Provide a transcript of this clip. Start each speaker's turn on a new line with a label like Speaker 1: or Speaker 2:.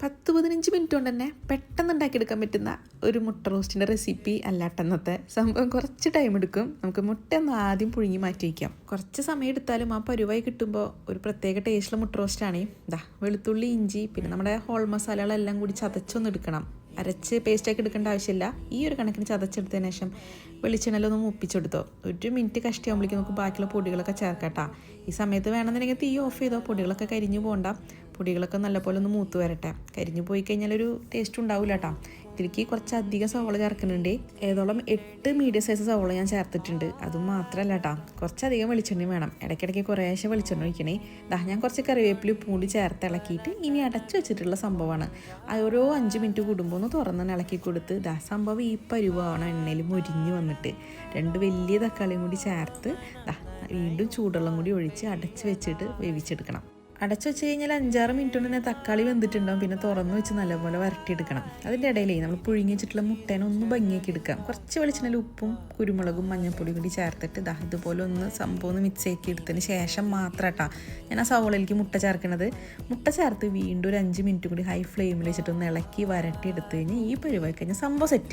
Speaker 1: 10-15 minute കൊണ്ട് തന്നെ പെട്ടെന്ന് ഉണ്ടാക്കിയെടുക്കാൻ പറ്റുന്ന ഒരു മുട്ട റോസ്റ്റിൻ്റെ റെസിപ്പി അല്ലാട്ടെന്നത്തെ സംഭവം. കുറച്ച് ടൈം എടുക്കും. നമുക്ക് മുട്ട ഒന്ന് ആദ്യം പുഴുങ്ങി മാറ്റി വയ്ക്കാം. കുറച്ച് സമയം എടുത്താലും ആ പരുവായി കിട്ടുമ്പോൾ ഒരു പ്രത്യേക ടേസ്റ്റിലുള്ള മുട്ട റോസ്റ്റാണ്. വെളുത്തുള്ളി, ഇഞ്ചി, പിന്നെ നമ്മുടെ ഹോൾ മസാലകളെല്ലാം കൂടി ചതച്ചൊന്ന് എടുക്കണം. അരച്ച് പേസ്റ്റാക്കി എടുക്കേണ്ട ആവശ്യമില്ല. ഈ ഒരു കണക്കിന് ചതച്ചെടുത്തതിന് ശേഷം വെളിച്ചെണ്ണയിലൊന്ന് മൂപ്പിച്ചെടുത്തോ. 1 മിനിറ്റ് കഷ്ടിയാകുമ്പോഴേക്കും നമുക്ക് ബാക്കിയുള്ള പൊടികളൊക്കെ ചേർക്കട്ടോ. ഈ സമയത്ത് വേണമെന്നുണ്ടെങ്കിൽ തീ ഓഫ് ചെയ്തോ. പൊടികളൊക്കെ കരിഞ്ഞു പോകണ്ട. പൊടികളൊക്കെ നല്ലപോലെ ഒന്ന് മൂത്ത് വരട്ടെ. കരിഞ്ഞു പോയി കഴിഞ്ഞാൽ ഒരു ടേസ്റ്റ് ഉണ്ടാവില്ല കേട്ടോ. ഇതിലേക്ക് കുറച്ചധികം സവോള ചേർക്കുന്നുണ്ട്. ഏതോളം 8 മീഡിയം സൈസ് സവോള ഞാൻ ചേർത്തിട്ടുണ്ട്. അതും മാത്രമല്ല കേട്ടോ, കുറച്ചധികം വെളിച്ചെണ്ണ വേണം. ഇടയ്ക്കിടയ്ക്ക് കുറേശ്ശെ വെളിച്ചെണ്ണ ഒഴിക്കണേ. ഞാൻ കുറച്ച് കറിവേപ്പില പൂണ്ടി ചേർത്ത് ഇളക്കിയിട്ട് ഇനി അടച്ചു വെച്ചിട്ടുള്ള സംഭവമാണ്. ഓരോ 5 മിനിറ്റ് കൂടുമ്പോൾ ഒന്ന് തുറന്ന് ഇളക്കി കൊടുത്ത് സംഭവം ഈ പരുവാണ്. എണ്ണയിൽ മൊരിഞ്ഞ് വന്നിട്ട് 2 വലിയ തക്കാളിയും കൂടി ചേർത്ത് വീണ്ടും ചൂടുവെള്ളം കൂടി ഒഴിച്ച് അടച്ച് വെച്ചിട്ട് വേവിച്ചെടുക്കണം. അടച്ചു വെച്ച് കഴിഞ്ഞാൽ 5-6 മിനിറ്റ് കൊണ്ട് തന്നെ തക്കാളി വെന്തിട്ടുണ്ടാവും. പിന്നെ തുറന്ന് വെച്ച് നല്ലപോലെ വരട്ടിയെടുക്കണം. അതിൻ്റെ ഇടയിലേ നമ്മൾ പുഴുങ്ങി വെച്ചിട്ടുള്ള മുട്ടേനെ ഒന്ന് ഭംഗിയാക്കി എടുക്കാം. കുറച്ച് വെളിച്ചെണ്ണയിൽ ഉപ്പും കുരുമുളകും മഞ്ഞൾപ്പൊടിയും കൂടി ചേർത്തിട്ട് ഇതുപോലെ ഒന്ന് സംഭവം ഒന്ന് മിക്സ് ആക്കി എടുത്തതിന് ശേഷം മാത്രം കേട്ടോ ഞാൻ ആ സവോളയിലേക്ക് മുട്ട ചേർക്കണത്. മുട്ട ചേർത്ത് വീണ്ടും ഒരു 5 മിനിറ്റ് കൂടി ഹൈ ഫ്ലെയിമിൽ വെച്ചിട്ട് ഒന്ന് ഇളക്കി വരട്ടി എടുത്ത് കഴിഞ്ഞാൽ ഈ പരിവായി കഴിഞ്ഞാൽ സംഭവം സെറ്റ്.